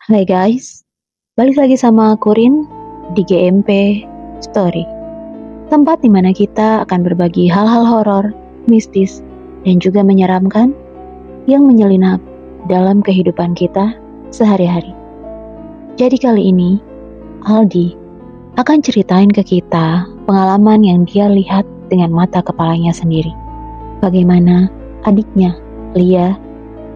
Hai guys, balik lagi sama aku Rin di GMP Story. Tempat di mana kita akan berbagi hal-hal horor, mistis, dan juga menyeramkan yang menyelinap dalam kehidupan kita sehari-hari. Jadi kali ini, Aldi akan ceritain ke kita pengalaman yang dia lihat dengan mata kepalanya sendiri. Bagaimana adiknya, Lia,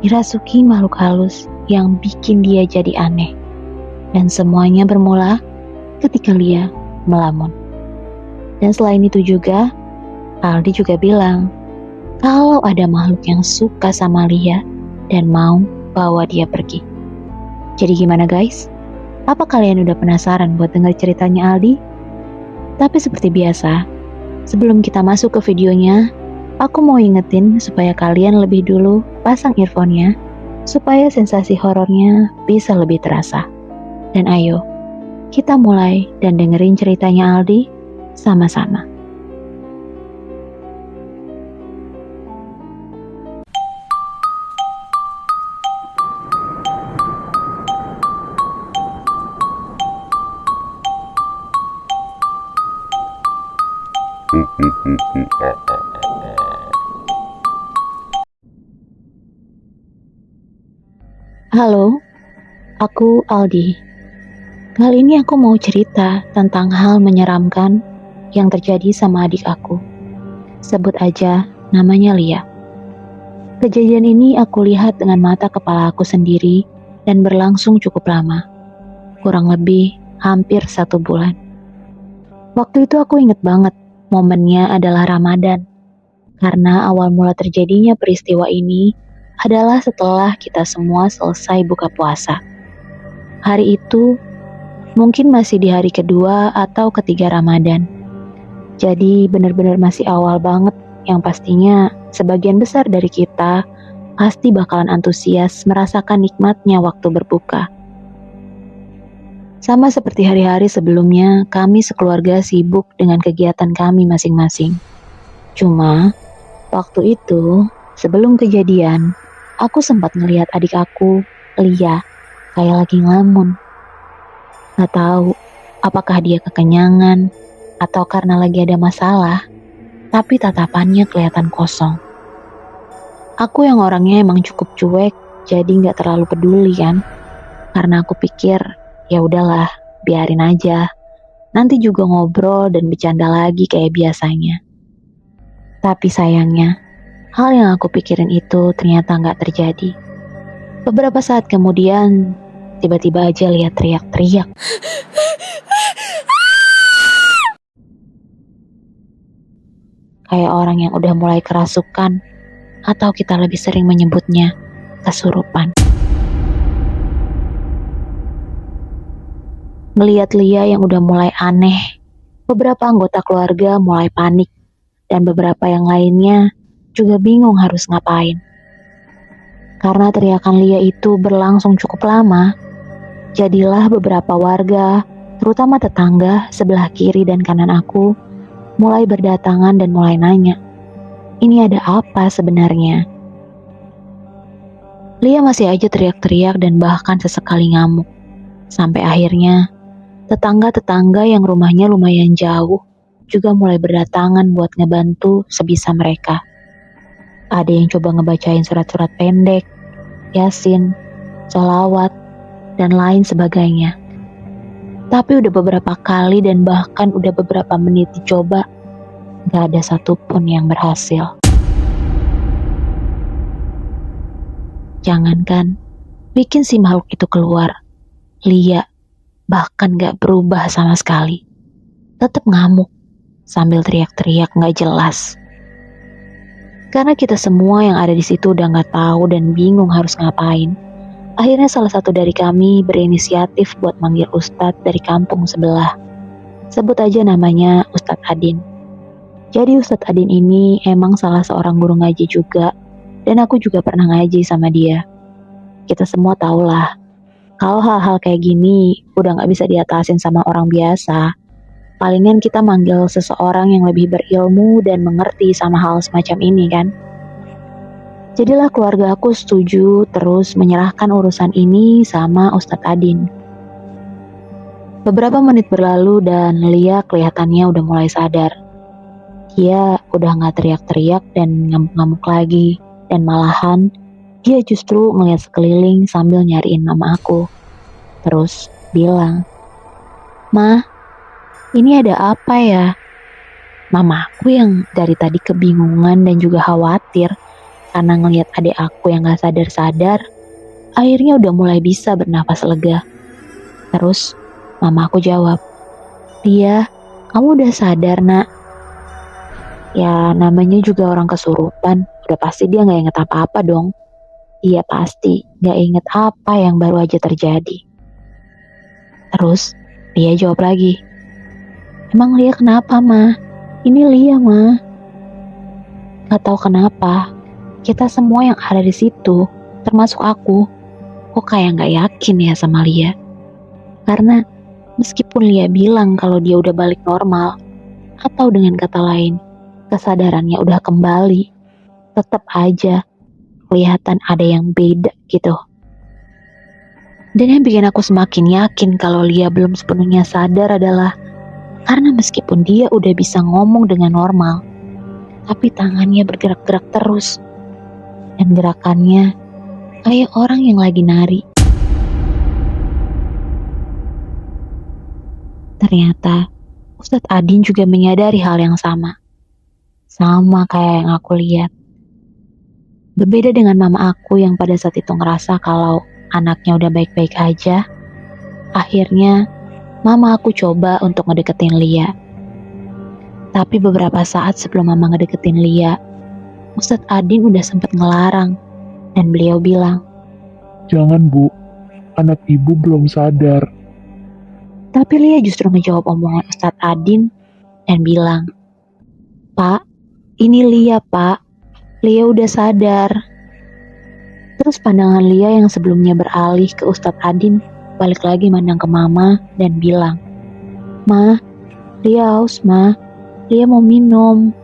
dirasuki makhluk halus yang bikin dia jadi aneh. Dan semuanya bermula ketika Lia melamun. Dan selain itu juga, Aldi juga bilang kalau ada makhluk yang suka sama Lia dan mau bawa dia pergi. Jadi gimana guys? Apa kalian udah penasaran buat denger ceritanya Aldi? Tapi seperti biasa, sebelum kita masuk ke videonya, aku mau ingetin supaya kalian lebih dulu pasang earphone-nya supaya sensasi horornya bisa lebih terasa. Dan ayo, kita mulai dan dengerin ceritanya Aldi sama-sama. Halo, aku Aldi. Kali ini aku mau cerita tentang hal menyeramkan yang terjadi sama adik aku. Sebut aja namanya Lia. Kejadian ini aku lihat dengan mata kepala aku sendiri dan berlangsung cukup lama. Kurang lebih hampir 1 bulan. Waktu itu aku inget banget momennya adalah Ramadan. Karena awal mula terjadinya peristiwa ini adalah setelah kita semua selesai buka puasa. Hari itu mungkin masih di hari kedua atau ketiga Ramadan. Jadi benar-benar masih awal banget yang pastinya sebagian besar dari kita pasti bakalan antusias merasakan nikmatnya waktu berbuka. Sama seperti hari-hari sebelumnya, kami sekeluarga sibuk dengan kegiatan kami masing-masing. Cuma, waktu itu, sebelum kejadian, aku sempat ngelihat adik aku, Lia, kayak lagi ngelamun. Gak tahu apakah dia kekenyangan atau karena lagi ada masalah, tapi tatapannya kelihatan kosong. Aku yang orangnya emang cukup cuek, jadi gak terlalu peduli kan. Karena aku pikir, ya udahlah, biarin aja. Nanti juga ngobrol dan bercanda lagi kayak biasanya. Tapi sayangnya, hal yang aku pikirin itu ternyata gak terjadi. Beberapa saat kemudian, tiba-tiba aja lihat teriak-teriak. Kayak orang yang udah mulai kerasukan, atau kita lebih sering menyebutnya kesurupan. Melihat Lia yang udah mulai aneh, beberapa anggota keluarga mulai panik, dan beberapa yang lainnya juga bingung harus ngapain. Karena teriakan Lia itu berlangsung cukup lama, jadilah beberapa warga, terutama tetangga sebelah kiri dan kanan aku, mulai berdatangan dan mulai nanya, ini ada apa sebenarnya? Lia masih aja teriak-teriak dan bahkan sesekali ngamuk. Sampai akhirnya, tetangga-tetangga yang rumahnya lumayan jauh juga mulai berdatangan buat ngebantu sebisa mereka. Ada yang coba ngebacain surat-surat pendek, yasin, sholawat, dan lain sebagainya. Tapi udah beberapa kali dan bahkan udah beberapa menit dicoba, gak ada satupun yang berhasil. Jangankan bikin si makhluk itu keluar, Lia bahkan gak berubah sama sekali. Tetap ngamuk sambil teriak-teriak gak jelas. Karena kita semua yang ada di situ udah gak tahu dan bingung harus ngapain. Akhirnya salah satu dari kami berinisiatif buat manggil Ustadz dari kampung sebelah. Sebut aja namanya Ustadz Adin. Jadi Ustadz Adin ini emang salah seorang guru ngaji juga, dan aku juga pernah ngaji sama dia. Kita semua tahulah, kalau hal-hal kayak gini udah gak bisa diatasin sama orang biasa. Palingan kita manggil seseorang yang lebih berilmu dan mengerti sama hal semacam ini kan. Jadilah keluarga aku setuju terus menyerahkan urusan ini sama Ustadz Adin. Beberapa menit berlalu dan Lia kelihatannya udah mulai sadar. Dia udah gak teriak-teriak dan ngamuk-ngamuk lagi. Dan malahan dia justru ngeliat sekeliling sambil nyariin mama aku. Terus bilang, "Ma, ini ada apa ya?" Mamaku yang dari tadi kebingungan dan juga khawatir karena ngelihat adik aku yang gak sadar-sadar, akhirnya udah mulai bisa bernafas lega. Terus mama aku jawab, "Dia, kamu udah sadar nak?" Ya namanya juga orang kesurupan, udah pasti dia gak inget apa-apa dong. Iya pasti gak inget apa yang baru aja terjadi. Terus dia jawab lagi, "Emang Lia kenapa ma? Ini Lia ma." Gak tahu kenapa, kita semua yang ada di situ, termasuk aku, kok kayak gak yakin ya sama Lia. Karena meskipun Lia bilang kalau dia udah balik normal, atau dengan kata lain, kesadarannya udah kembali, tetap aja kelihatan ada yang beda gitu. Dan yang bikin aku semakin yakin kalau Lia belum sepenuhnya sadar adalah karena meskipun dia udah bisa ngomong dengan normal, tapi tangannya bergerak-gerak terus. Dan gerakannya kayak orang yang lagi nari. Ternyata Ustadz Adin juga menyadari hal yang sama. Sama kayak yang aku lihat. Berbeda dengan mama aku yang pada saat itu ngerasa kalau anaknya udah baik-baik aja. Akhirnya mama aku coba untuk ngedeketin Lia. Tapi beberapa saat sebelum mama ngedeketin Lia, Ustadz Adin udah sempat ngelarang. Dan beliau bilang, "Jangan bu, anak ibu belum sadar." tapi Lia justru ngejawab omongan Ustadz Adin dan bilang, "Pak, ini Lia pak, Lia udah sadar." Terus pandangan Lia yang sebelumnya beralih ke Ustadz Adin balik lagi mandang ke mama dan bilang, "Ma, Lia haus ma, Lia mau minum."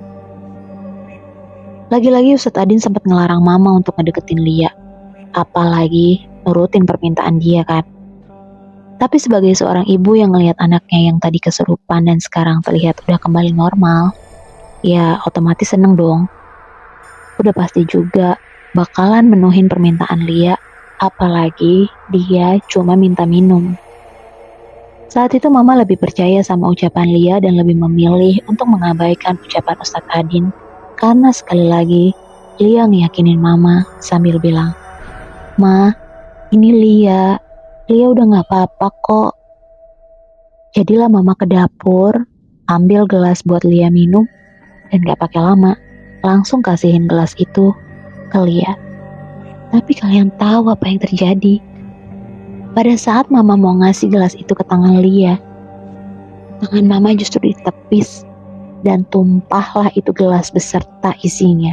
Lagi-lagi Ustadz Adin sempat ngelarang mama untuk ngedeketin Lia, apalagi nurutin permintaan dia kan. Tapi sebagai seorang ibu yang ngelihat anaknya yang tadi kesurupan dan sekarang terlihat udah kembali normal, ya otomatis seneng dong. Udah pasti juga bakalan menuhin permintaan Lia, apalagi dia cuma minta minum. Saat itu mama lebih percaya sama ucapan Lia dan lebih memilih untuk mengabaikan ucapan Ustadz Adin. Karena sekali lagi, Lia ngeyakinin mama sambil bilang, "Ma, ini Lia udah gak apa-apa kok." Jadilah mama ke dapur, ambil gelas buat Lia minum, dan gak pakai lama, langsung kasihin gelas itu ke Lia. Tapi kalian tahu apa yang terjadi? Pada saat mama mau ngasih gelas itu ke tangan Lia, tangan mama justru ditepis dan tumpahlah itu gelas beserta isinya.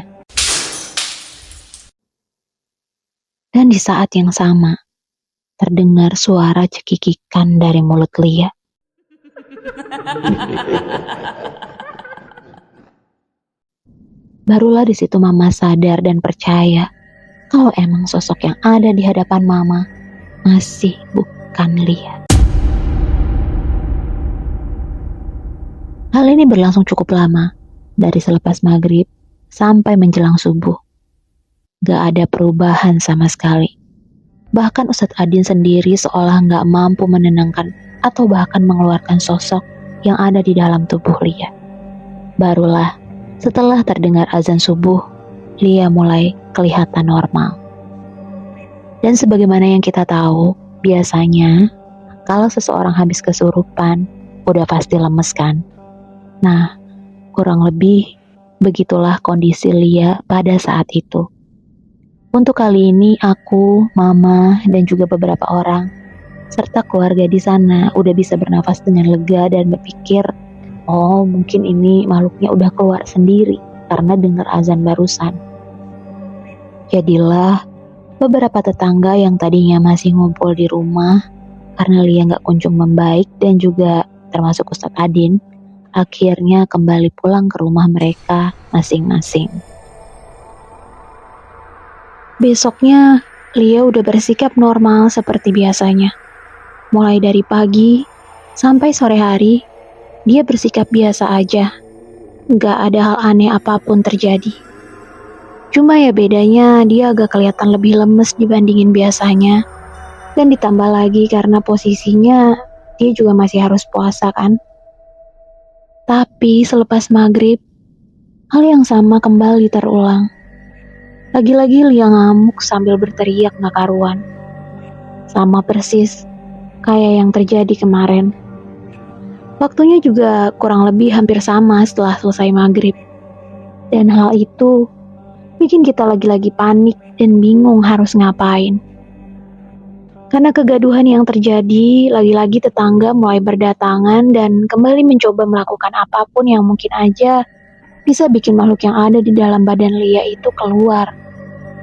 Dan di saat yang sama, terdengar suara cekikikan dari mulut Lia. Barulah di situ mama sadar dan percaya kalau emang sosok yang ada di hadapan mama masih bukan Lia. Hal ini berlangsung cukup lama, dari selepas maghrib sampai menjelang subuh. Gak ada perubahan sama sekali. Bahkan Ustadz Adin sendiri seolah gak mampu menenangkan atau bahkan mengeluarkan sosok yang ada di dalam tubuh Lia. Barulah setelah terdengar azan subuh, Lia mulai kelihatan normal. Dan sebagaimana yang kita tahu, biasanya kalau seseorang habis kesurupan, udah pasti lemes kan? Nah, kurang lebih begitulah kondisi Lia pada saat itu. Untuk kali ini aku, mama, dan juga beberapa orang, serta keluarga di sana udah bisa bernafas dengan lega dan berpikir, oh mungkin ini makhluknya udah keluar sendiri karena dengar azan barusan. Jadilah beberapa tetangga yang tadinya masih ngumpul di rumah karena Lia gak kunjung membaik dan juga termasuk Ustadz Adin, akhirnya kembali pulang ke rumah mereka masing-masing. Besoknya, Lia udah bersikap normal seperti biasanya. Mulai dari pagi sampai sore hari, dia bersikap biasa aja. Gak ada hal aneh apapun terjadi. Cuma ya bedanya dia agak kelihatan lebih lemes dibandingin biasanya. Dan ditambah lagi karena posisinya dia juga masih harus puasa kan. Tapi selepas maghrib, hal yang sama kembali terulang. Lagi-lagi Lia ngamuk sambil berteriak gak karuan. Sama persis kayak yang terjadi kemarin. Waktunya juga kurang lebih hampir sama setelah selesai maghrib. Dan hal itu bikin kita lagi-lagi panik dan bingung harus ngapain. Karena kegaduhan yang terjadi, lagi-lagi tetangga mulai berdatangan dan kembali mencoba melakukan apapun yang mungkin aja bisa bikin makhluk yang ada di dalam badan Lia itu keluar.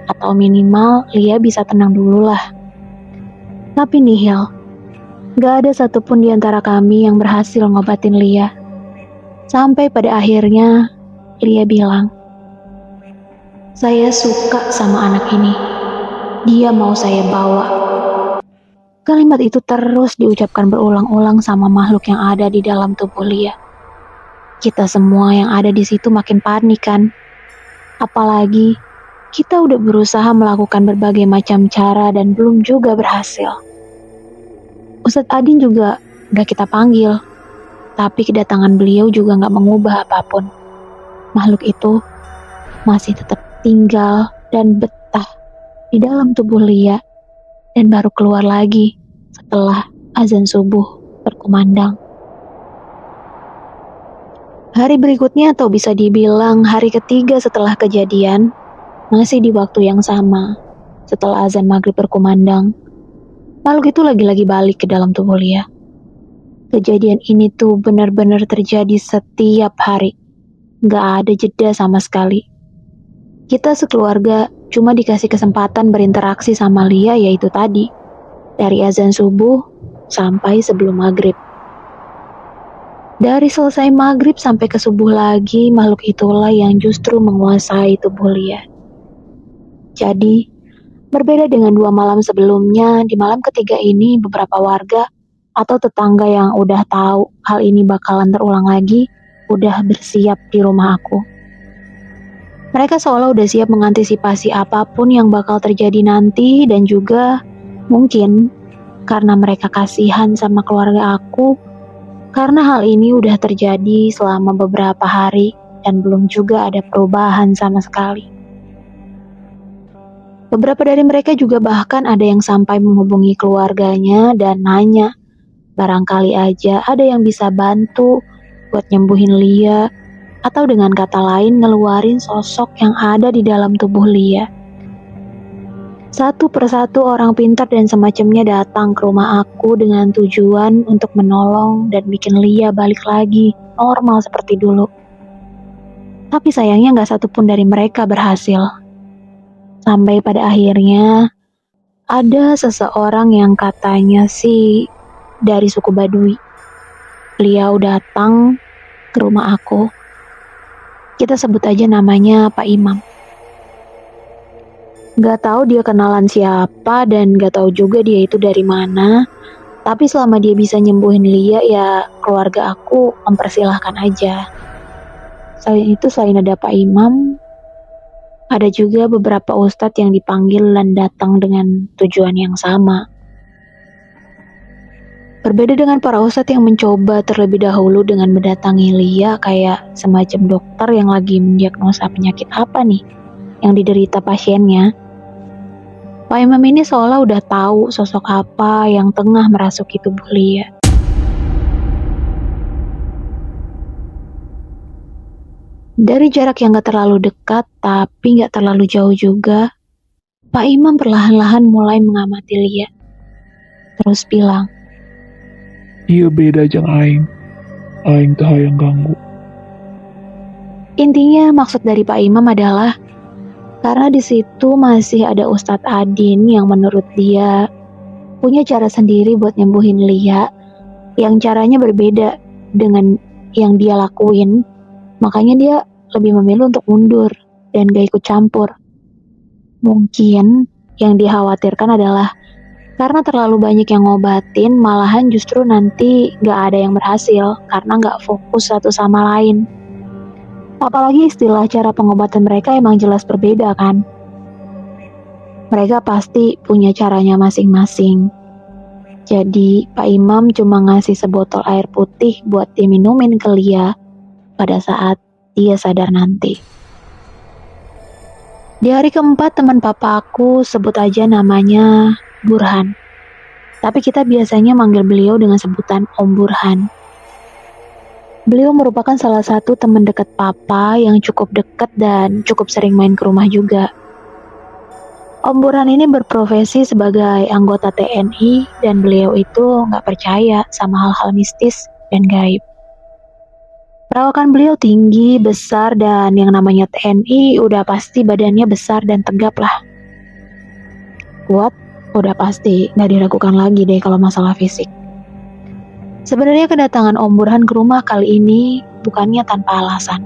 Atau minimal Lia bisa tenang dulu lah. Tapi nihil, gak ada satupun di antara kami yang berhasil ngobatin Lia. Sampai pada akhirnya, Lia bilang, "Saya suka sama anak ini. Dia mau saya bawa." Kalimat itu terus diucapkan berulang-ulang sama makhluk yang ada di dalam tubuh Lia. Kita semua yang ada di situ makin panik kan. Apalagi kita udah berusaha melakukan berbagai macam cara dan belum juga berhasil. Ustadz Adin juga udah kita panggil, tapi kedatangan beliau juga gak mengubah apapun. Makhluk itu masih tetap tinggal dan betah di dalam tubuh Lia dan baru keluar lagi setelah azan subuh berkumandang. Hari berikutnya atau bisa dibilang hari ketiga setelah kejadian, masih di waktu yang sama, setelah azan maghrib berkumandang, makhluk itu lagi-lagi balik ke dalam tubuh Lia. Kejadian ini tuh benar-benar terjadi setiap hari. Gak ada jeda sama sekali. Kita sekeluarga cuma dikasih kesempatan berinteraksi sama Lia yaitu tadi, dari azan subuh sampai sebelum maghrib. Dari selesai maghrib sampai ke subuh lagi, makhluk itulah yang justru menguasai tubuh Lia. Jadi, berbeda dengan 2 malam sebelumnya, di malam ketiga ini beberapa warga atau tetangga yang udah tahu hal ini bakalan terulang lagi, udah bersiap di rumah aku. Mereka seolah udah siap mengantisipasi apapun yang bakal terjadi nanti dan juga mungkin karena mereka kasihan sama keluarga aku, karena hal ini udah terjadi selama beberapa hari dan belum juga ada perubahan sama sekali. Beberapa dari mereka juga bahkan ada yang sampai menghubungi keluarganya dan nanya, barangkali aja ada yang bisa bantu buat nyembuhin Lia, atau dengan kata lain ngeluarin sosok yang ada di dalam tubuh Lia. Satu persatu orang pintar dan semacamnya datang ke rumah aku dengan tujuan untuk menolong dan bikin Lia balik lagi normal seperti dulu. Tapi sayangnya gak satupun dari mereka berhasil. Sampai pada akhirnya ada seseorang yang katanya sih dari suku Baduy. Beliau datang ke rumah aku. Kita sebut aja namanya Pak Imam. Gak tahu dia kenalan siapa dan gak tahu juga dia itu dari mana. Tapi selama dia bisa nyembuhin Lia ya keluarga aku mempersilahkan aja. Selain itu, selain ada Pak Imam, ada juga beberapa ustadz yang dipanggil dan datang dengan tujuan yang sama. Berbeda dengan para ustadz yang mencoba terlebih dahulu dengan mendatangi Lia kayak semacam dokter yang lagi mendiagnosa penyakit apa nih yang diderita pasiennya. Pak Imam ini seolah udah tahu sosok apa yang tengah merasuki tubuh Lia. Dari jarak yang gak terlalu dekat tapi gak terlalu jauh juga, Pak Imam perlahan-lahan mulai mengamati Lia. Terus bilang, Iya beda jang aing. Aing teh hayang ganggu. intinya maksud dari Pak Imam adalah karena di situ masih ada Ustadz Adin yang menurut dia punya cara sendiri buat nyembuhin Lia, yang caranya berbeda dengan yang dia lakuin. Makanya dia lebih memilih untuk mundur dan gak ikut campur. Mungkin yang dikhawatirkan adalah karena terlalu banyak yang ngobatin, malahan justru nanti gak ada yang berhasil karena gak fokus satu sama lain. Apalagi istilah cara pengobatan mereka emang jelas berbeda kan. Mereka pasti punya caranya masing-masing. Jadi Pak Imam cuma ngasih sebotol air putih buat diminumin ke Lia pada saat dia sadar nanti. Di hari keempat teman papa aku sebut aja namanya Burhan. Tapi kita biasanya manggil beliau dengan sebutan Om Burhan. Beliau merupakan salah satu teman dekat papa yang cukup dekat dan cukup sering main ke rumah juga. Om Burhan ini berprofesi sebagai anggota TNI dan beliau itu nggak percaya sama hal-hal mistis dan gaib. Perawakan beliau tinggi, besar, dan yang namanya TNI udah pasti badannya besar dan tegap lah. Kuat, udah pasti nggak diragukan lagi deh kalau masalah fisik. Sebenarnya kedatangan Om Burhan ke rumah kali ini bukannya tanpa alasan.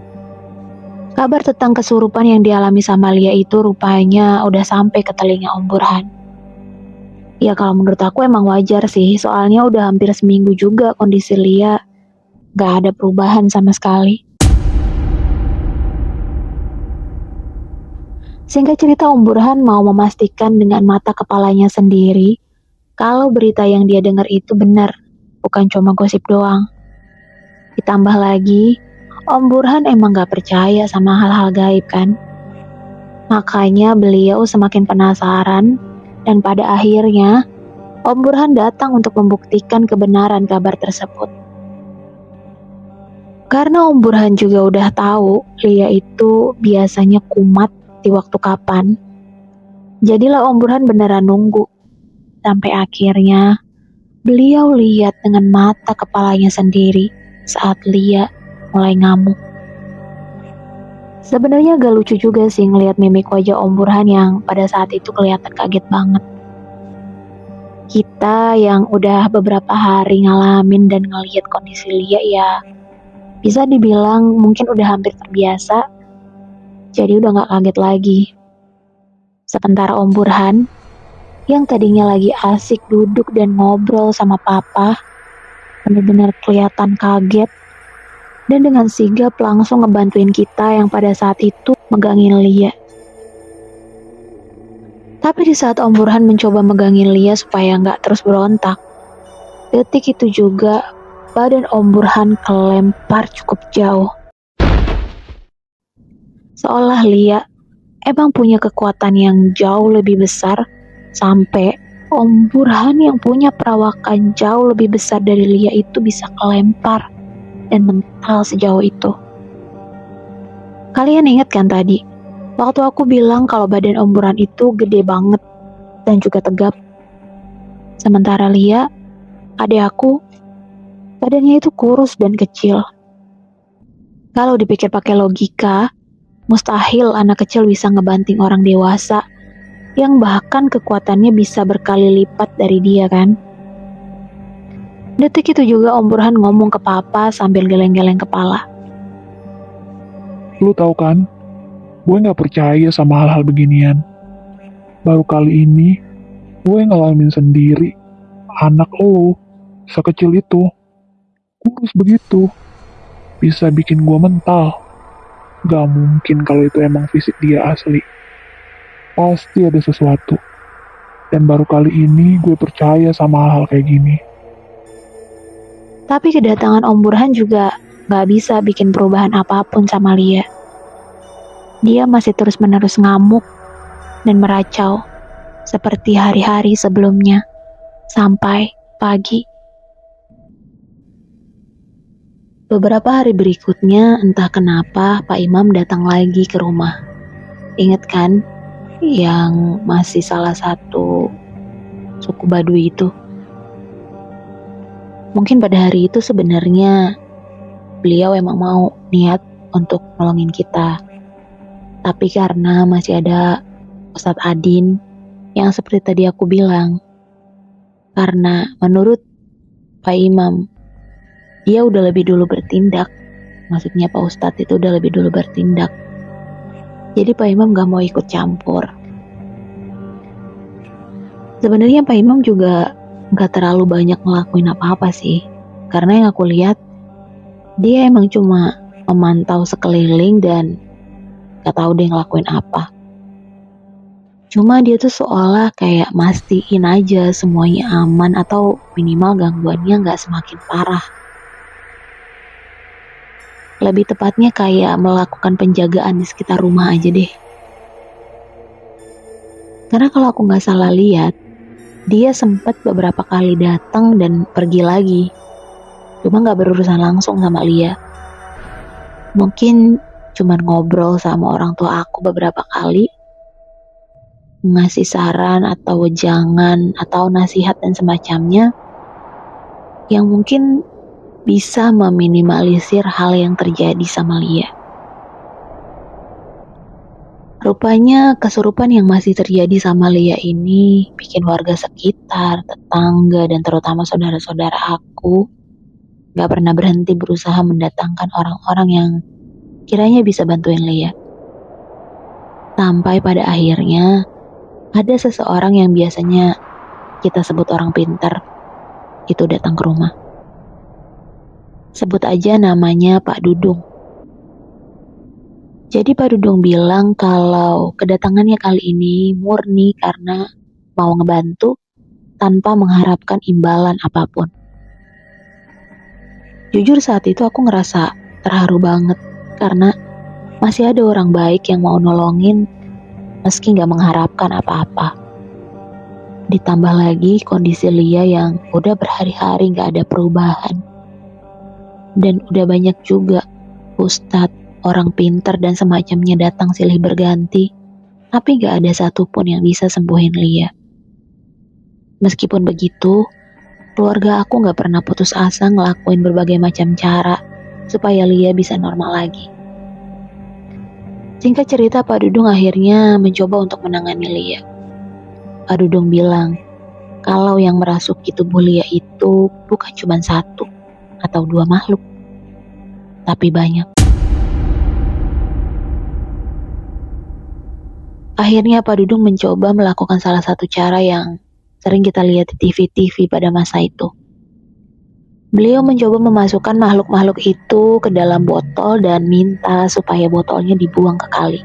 Kabar tentang kesurupan yang dialami sama Lia itu rupanya udah sampai ke telinga Om Burhan. Ya kalau menurut aku emang wajar sih, soalnya udah hampir seminggu juga kondisi Lia gak ada perubahan sama sekali. Singkat cerita, Om Burhan mau memastikan dengan mata kepalanya sendiri kalau berita yang dia dengar itu benar, bukan cuma gosip doang. Ditambah lagi, Om Burhan emang gak percaya sama hal-hal gaib kan. Makanya beliau semakin penasaran dan pada akhirnya Om Burhan datang untuk membuktikan kebenaran kabar tersebut. Karena Om Burhan juga udah tahu Lia itu biasanya kumat di waktu kapan. Jadilah Om Burhan beneran nunggu. Sampai akhirnya beliau lihat dengan mata kepalanya sendiri saat Lia mulai ngamuk. Sebenarnya agak lucu juga sih ngelihat mimik wajah Om Burhan yang pada saat itu kelihatan kaget banget. Kita yang udah beberapa hari ngalamin dan ngelihat kondisi Lia ya bisa dibilang mungkin udah hampir terbiasa, jadi udah gak kaget lagi. Sementara Om Burhan yang tadinya lagi asik duduk dan ngobrol sama papa benar-benar kelihatan kaget dan dengan sigap langsung ngebantuin kita yang pada saat itu megangin Lia. Tapi di saat Om Burhan mencoba megangin Lia supaya nggak terus berontak, detik itu juga badan Om Burhan kelempar cukup jauh. Seolah Lia emang punya kekuatan yang jauh lebih besar sampai Om Burhan yang punya perawakan jauh lebih besar dari Lia itu bisa kelempar dan mental sejauh itu. Kalian ingat kan tadi, waktu aku bilang kalau badan Om Burhan itu gede banget dan juga tegap. Sementara Lia, adik aku, badannya itu kurus dan kecil. Kalau dipikir pakai logika, mustahil anak kecil bisa ngebanting orang dewasa yang bahkan kekuatannya bisa berkali lipat dari dia kan. Detik itu juga Om Burhan ngomong ke papa sambil geleng-geleng kepala. Lu tahu kan, gue gak percaya sama hal-hal beginian. Baru kali ini, gue ngalamin sendiri. Anak lo, sekecil itu, kurus begitu, bisa bikin gue mental. Gak mungkin kalau itu emang fisik dia asli. Pasti ada sesuatu. Dan baru kali ini gue percaya sama hal-hal kayak gini. Tapi kedatangan Om Burhan juga gak bisa bikin perubahan apapun sama Lia. Dia masih terus-menerus ngamuk dan meracau seperti hari-hari sebelumnya sampai pagi. Beberapa hari berikutnya entah kenapa Pak Imam datang lagi ke rumah. Ingat kan yang masih salah satu suku Baduy itu? Mungkin pada hari itu sebenarnya beliau emang mau niat untuk nolongin kita. Tapi karena masih ada Ustadz Adin yang seperti tadi aku bilang, karena menurut Pak Imam, dia udah lebih dulu bertindak. Maksudnya Pak Ustadz itu udah lebih dulu bertindak. Jadi Pak Imam gak mau ikut campur. Sebenarnya Pak Imam juga nggak terlalu banyak ngelakuin apa-apa sih. Karena yang aku lihat, dia emang cuma memantau sekeliling dan gak tahu dia ngelakuin apa. Cuma dia tuh seolah kayak mastiin aja semuanya aman atau minimal gangguannya nggak semakin parah. Lebih tepatnya kayak melakukan penjagaan di sekitar rumah aja deh. Karena kalau aku nggak salah lihat, dia sempat beberapa kali datang dan pergi lagi. Cuma nggak berurusan langsung sama Lia. Mungkin cuman ngobrol sama orang tua aku beberapa kali, ngasih saran atau wejangan atau nasihat dan semacamnya yang mungkin bisa meminimalisir hal yang terjadi sama Lia. Rupanya kesurupan yang masih terjadi sama Lia ini bikin warga sekitar, tetangga, dan terutama saudara-saudara aku gak pernah berhenti berusaha mendatangkan orang-orang yang kiranya bisa bantuin Lia. Sampai pada akhirnya ada seseorang yang biasanya kita sebut orang pintar itu datang ke rumah. Sebut aja namanya Pak Dudung. Jadi Pak Dudung bilang kalau kedatangannya kali ini murni karena mau ngebantu tanpa mengharapkan imbalan apapun. Jujur saat itu aku ngerasa terharu banget karena masih ada orang baik yang mau nolongin meski gak mengharapkan apa-apa. Ditambah lagi kondisi Lia yang udah berhari-hari gak ada perubahan. Dan udah banyak juga ustadz, orang pintar dan semacamnya datang silih berganti, tapi gak ada satupun yang bisa sembuhin Lia. Meskipun begitu, keluarga aku gak pernah putus asa ngelakuin berbagai macam cara supaya Lia bisa normal lagi. Singkat cerita, Pak Dudung akhirnya mencoba untuk menangani Lia. Pak Dudung bilang, kalau yang merasuki tubuh Lia itu bukan cuma satu atau dua makhluk, tapi banyak. Akhirnya Pak Dudung mencoba melakukan salah satu cara yang sering kita lihat di TV-TV pada masa itu. Beliau mencoba memasukkan makhluk-makhluk itu ke dalam botol dan minta supaya botolnya dibuang ke kali.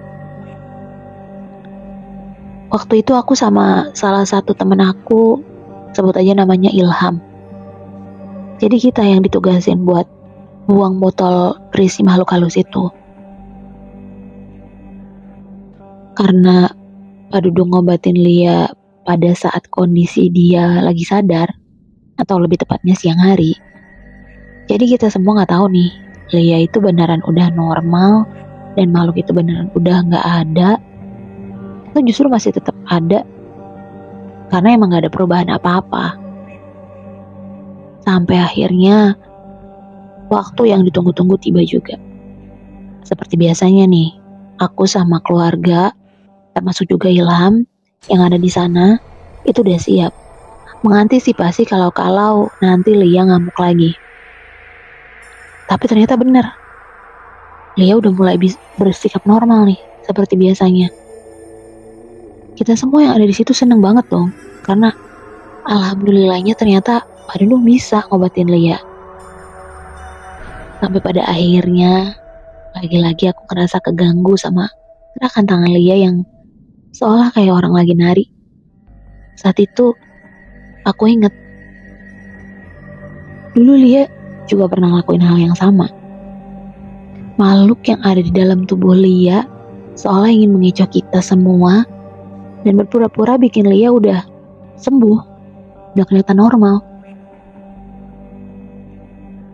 Waktu itu aku sama salah satu teman aku, sebut aja namanya Ilham. Jadi kita yang ditugasin buat buang botol berisi makhluk halus itu. Karena Pak Dudung ngobatin Lia pada saat kondisi dia lagi sadar, atau lebih tepatnya siang hari. Jadi kita semua gak tahu nih, Lia itu beneran udah normal, dan makhluk itu beneran udah gak ada, atau justru masih tetap ada, karena emang gak ada perubahan apa-apa. Sampai akhirnya, waktu yang ditunggu-tunggu tiba juga. Seperti biasanya nih, aku sama keluarga, termasuk juga Ilham yang ada di sana, itu udah siap mengantisipasi kalau nanti Lia ngamuk lagi. Tapi ternyata benar, Lia udah mulai bersikap normal nih, seperti biasanya. Kita semua yang ada di situ seneng banget dong, karena alhamdulillahnya ternyata Pak Dudung bisa ngobatin Lia. Sampai pada akhirnya, lagi-lagi aku ngerasa keganggu sama gerakan tangan Lia yang seolah kayak orang lagi nari. Saat itu, aku inget, dulu Lia juga pernah ngelakuin hal yang sama. Makhluk yang ada di dalam tubuh Lia seolah ingin mengecoh kita semua dan berpura-pura bikin Lia udah sembuh, udah kelihatan normal.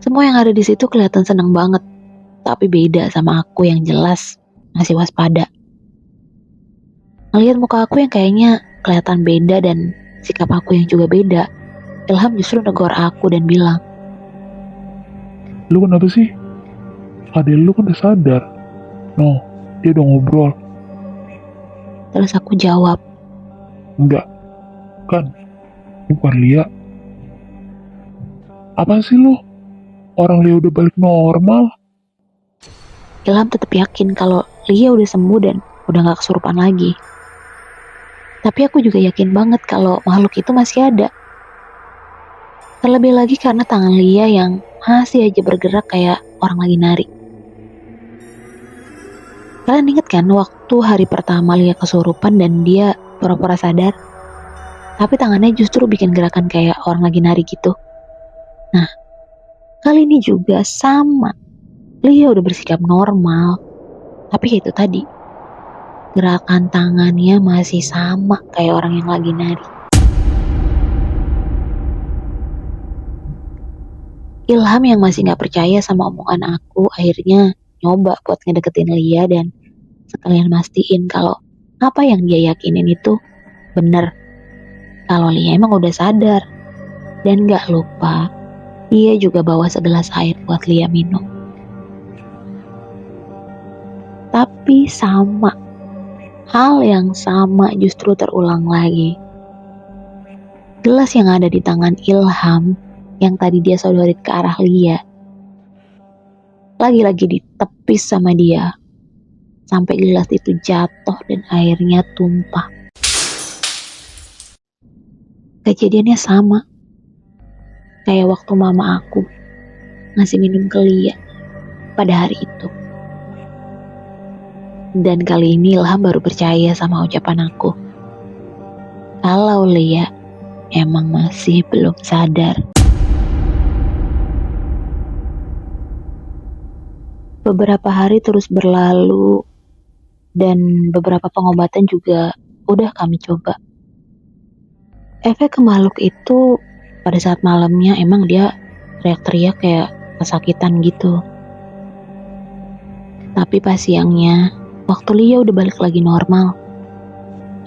Semua yang ada di situ kelihatan senang banget, tapi beda sama aku yang jelas masih waspada. Ngelihat muka aku yang kayaknya kelihatan beda dan sikap aku yang juga beda, Ilham justru negor aku dan bilang, Lu kenapa sih? Adek lu kan udah sadar. No, dia udah ngobrol. Terus aku jawab, Enggak, kan? Ini bukan Lia. Apa sih lu? Orang Lia udah balik normal. Ilham tetap yakin kalau Lia udah sembuh dan udah gak kesurupan lagi. Tapi aku juga yakin banget kalau makhluk itu masih ada. Terlebih lagi karena tangan Lia yang masih aja bergerak kayak orang lagi nari. Kalian inget kan waktu hari pertama Lia kesurupan dan dia pura-pura sadar? Tapi tangannya justru bikin gerakan kayak orang lagi nari gitu. Nah, kali ini juga sama. Lia udah bersikap normal. Tapi itu tadi, gerakan tangannya masih sama kayak orang yang lagi nari. Ilham yang masih gak percaya sama omongan aku akhirnya nyoba buat ngedeketin Lia dan sekalian mastiin kalau apa yang dia yakinin itu bener. Kalau Lia emang udah sadar. Dan gak lupa, dia juga bawa segelas air buat Lia minum. Tapi sama, hal yang sama justru terulang lagi. Gelas yang ada di tangan Ilham yang tadi dia sodorin ke arah Lia lagi-lagi ditepis sama dia sampai gelas itu jatuh dan airnya tumpah. Kejadiannya sama kayak waktu mama aku ngasih minum ke Lia pada hari itu. Dan kali ini Ilham baru percaya sama ucapan aku. Kalau Lia emang masih belum sadar. Beberapa hari terus berlalu dan beberapa pengobatan juga udah kami coba. Efek ke makhluk itu pada saat malamnya emang dia teriak-teriak kayak kesakitan gitu. Tapi pas siangnya, waktu Lia udah balik lagi normal,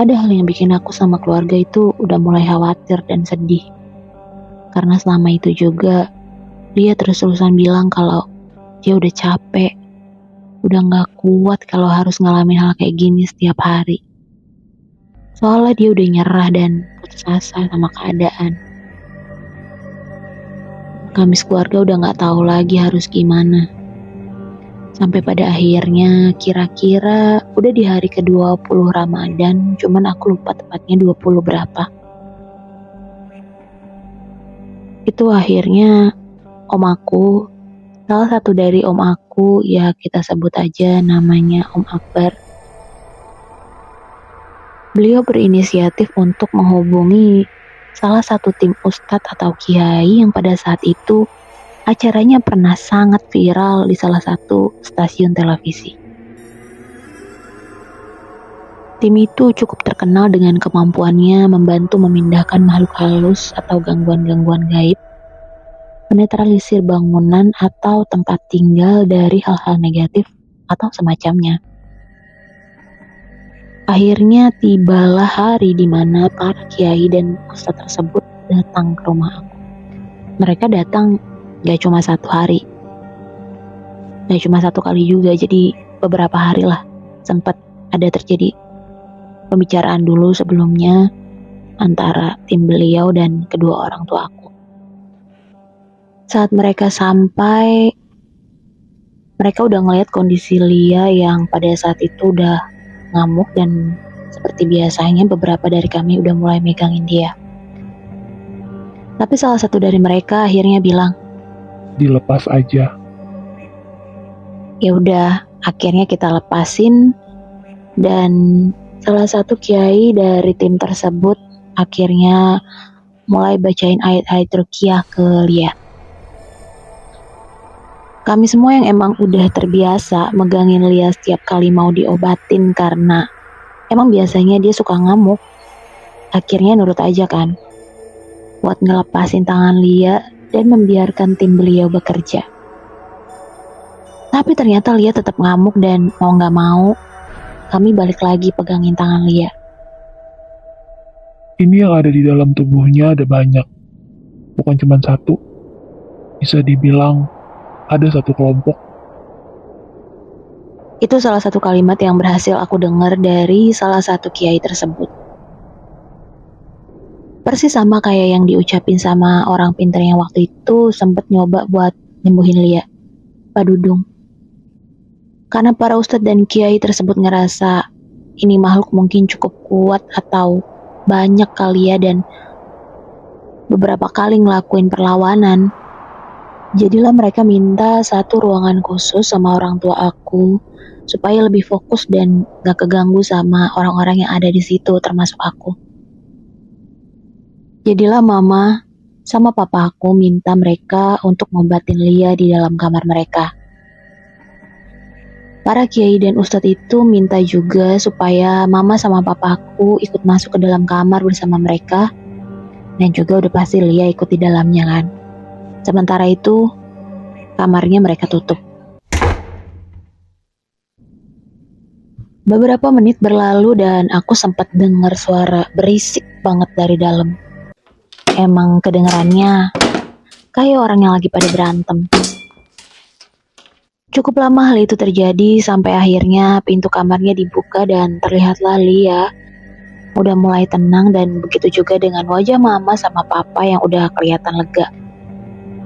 ada hal yang bikin aku sama keluarga itu udah mulai khawatir dan sedih. Karena selama itu juga, Lia terus-terusan bilang kalau dia udah capek, udah gak kuat kalau harus ngalamin hal kayak gini setiap hari. Soalnya dia udah nyerah dan putus asa sama keadaan. Kami sekeluarga udah gak tahu lagi harus gimana. Sampai pada akhirnya kira-kira udah di hari ke-20 Ramadan, cuman aku lupa tepatnya 20 berapa. Itu akhirnya om aku, salah satu dari om aku, ya kita sebut aja namanya Om Akbar. Beliau berinisiatif untuk menghubungi salah satu tim ustadz atau kiai yang pada saat itu acaranya pernah sangat viral di salah satu stasiun televisi. Tim itu cukup terkenal dengan kemampuannya membantu memindahkan makhluk halus atau gangguan-gangguan gaib, menetralisir bangunan atau tempat tinggal dari hal-hal negatif atau semacamnya. Akhirnya tibalah hari di mana para kiai dan ustadz tersebut datang ke rumah aku. Mereka datang gak cuma satu hari, gak cuma satu kali juga, jadi beberapa hari lah. Sempat ada terjadi pembicaraan dulu sebelumnya antara tim beliau dan kedua orang tua aku. Saat mereka sampai, mereka udah ngeliat kondisi Lia yang pada saat itu udah ngamuk dan seperti biasanya beberapa dari kami udah mulai megangin dia. Tapi salah satu dari mereka akhirnya bilang, Dilepas aja. ya udah, akhirnya kita lepasin dan salah satu kiai dari tim tersebut akhirnya mulai bacain ayat-ayat ruqyah ke Lia. Kami semua yang emang udah terbiasa megangin Lia setiap kali mau diobatin karena emang biasanya dia suka ngamuk, akhirnya nurut aja kan buat ngelepasin tangan Lia dan membiarkan tim beliau bekerja. Tapi ternyata Lia tetap ngamuk dan mau gak mau kami balik lagi pegangin tangan Lia. Ini yang ada di dalam tubuhnya ada banyak, bukan cuma satu. Bisa dibilang ada satu kelompok. Itu salah satu kalimat yang berhasil aku dengar dari salah satu kiai tersebut. Persis sama kayak yang diucapin sama orang pintar yang waktu itu sempet nyoba buat nyembuhin Lia, Pak Dudung. Karena para ustadz dan kiai tersebut ngerasa ini makhluk mungkin cukup kuat atau banyak kali ya, dan beberapa kali ngelakuin perlawanan. Jadilah mereka minta satu ruangan khusus sama orang tua aku supaya lebih fokus dan gak keganggu sama orang-orang yang ada di situ, termasuk aku. Jadilah mama sama papa aku minta mereka untuk ngobatin Lia di dalam kamar mereka. Para kiai dan ustadz itu minta juga supaya mama sama papa aku ikut masuk ke dalam kamar bersama mereka, dan juga udah pasti Lia ikut di dalamnya kan. Sementara itu, kamarnya mereka tutup. Beberapa menit berlalu dan aku sempat dengar suara berisik banget dari dalam. Emang kedengarannya kayak orang yang lagi pada berantem. Cukup lama hal itu terjadi sampai akhirnya pintu kamarnya dibuka dan terlihatlah Lia udah mulai tenang, dan begitu juga dengan wajah mama sama papa yang udah kelihatan lega.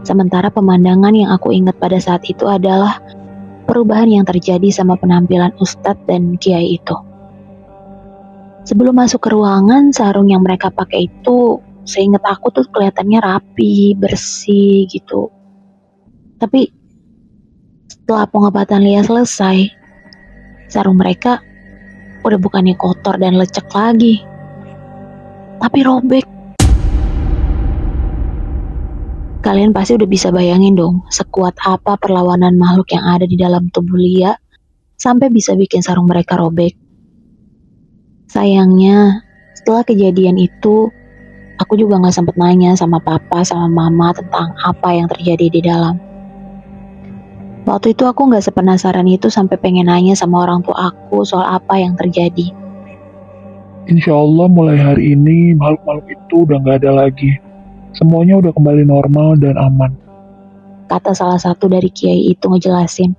Sementara pemandangan yang aku ingat pada saat itu adalah perubahan yang terjadi sama penampilan ustadz dan kiai itu. Sebelum masuk ke ruangan, sarung yang mereka pakai itu seingat aku tuh kelihatannya rapi, bersih gitu. Tapi setelah pengobatan Lia selesai, sarung mereka udah bukannya kotor dan lecek lagi, tapi robek. Kalian pasti udah bisa bayangin dong, sekuat apa perlawanan makhluk yang ada di dalam tubuh Lia sampai bisa bikin sarung mereka robek. Sayangnya, setelah kejadian itu, aku juga gak sempet nanya sama papa sama mama tentang apa yang terjadi di dalam. Waktu itu aku gak sepenasaran itu sampai pengen nanya sama orang tua aku soal apa yang terjadi. Insya Allah mulai hari ini makhluk-makhluk itu udah nggak ada lagi. Semuanya udah kembali normal dan aman. Kata salah satu dari kiai itu ngejelasin.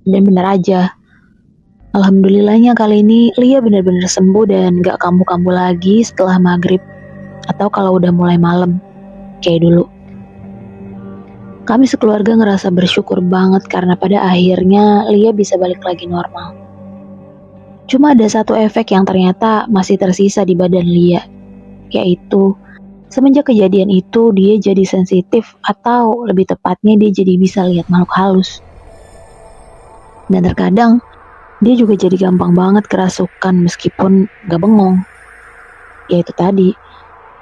Dan benar aja, alhamdulillahnya kali ini Lia benar-benar sembuh dan gak kambuh-kambuh lagi setelah maghrib atau kalau udah mulai malam kayak dulu. Kami sekeluarga ngerasa bersyukur banget karena pada akhirnya Lia bisa balik lagi normal. Cuma ada satu efek yang ternyata masih tersisa di badan Lia, yaitu semenjak kejadian itu dia jadi sensitif, atau lebih tepatnya dia jadi bisa lihat makhluk halus. Dan terkadang dia juga jadi gampang banget kerasukan meskipun gak bengong. Yaitu tadi,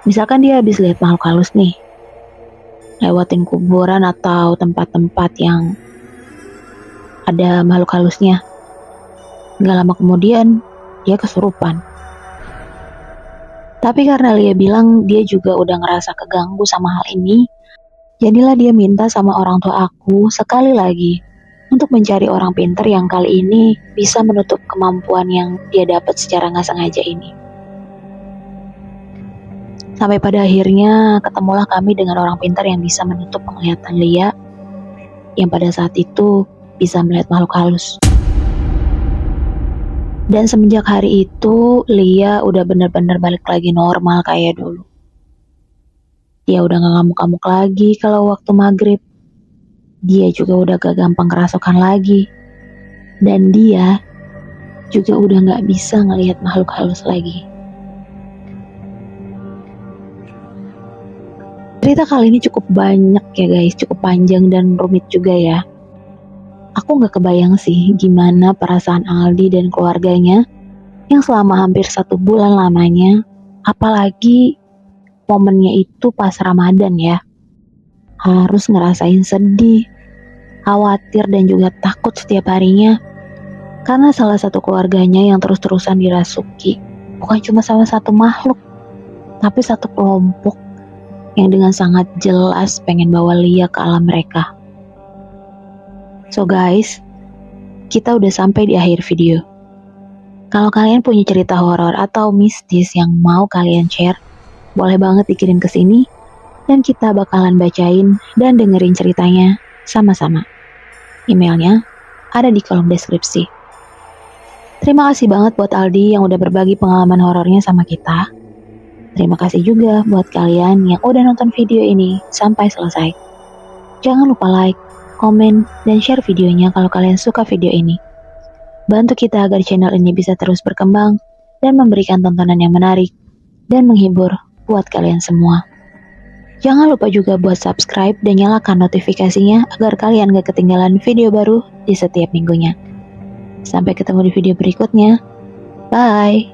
misalkan dia habis lihat makhluk halus nih, lewatin kuburan atau tempat-tempat yang ada makhluk halusnya. Gak lama kemudian, dia kesurupan. Tapi karena Lia bilang dia juga udah ngerasa keganggu sama hal ini, jadilah dia minta sama orang tua aku sekali lagi untuk mencari orang pintar yang kali ini bisa menutup kemampuan yang dia dapat secara nggak sengaja ini. Sampai pada akhirnya ketemulah kami dengan orang pintar yang bisa menutup penglihatan Lia, yang pada saat itu bisa melihat makhluk halus. Dan semenjak hari itu, Lia udah bener-bener balik lagi normal kayak dulu. Dia udah gak ngamuk-ngamuk lagi kalau waktu maghrib. Dia juga udah gak gampang kerasukan lagi. Dan dia juga udah gak bisa ngelihat makhluk halus lagi. Cerita kali ini cukup banyak ya guys, cukup panjang dan rumit juga ya. Aku gak kebayang sih gimana perasaan Aldi dan keluarganya yang selama hampir 1 bulan lamanya, apalagi momennya itu pas Ramadan ya. Harus ngerasain sedih, khawatir dan juga takut setiap harinya karena salah satu keluarganya yang terus-terusan dirasuki bukan cuma sama satu makhluk, tapi satu kelompok yang dengan sangat jelas pengen bawa Lia ke alam mereka. So guys, kita udah sampai di akhir video. Kalau kalian punya cerita horor atau mistis yang mau kalian share, boleh banget dikirim ke sini dan kita bakalan bacain dan dengerin ceritanya sama-sama. Emailnya ada di kolom deskripsi. Terima kasih banget buat Aldi yang udah berbagi pengalaman horornya sama kita. Terima kasih juga buat kalian yang udah nonton video ini sampai selesai. Jangan lupa like, komen, dan share videonya kalau kalian suka video ini. Bantu kita agar channel ini bisa terus berkembang dan memberikan tontonan yang menarik dan menghibur buat kalian semua. Jangan lupa juga buat subscribe dan nyalakan notifikasinya agar kalian gak ketinggalan video baru di setiap minggunya. Sampai ketemu di video berikutnya. Bye!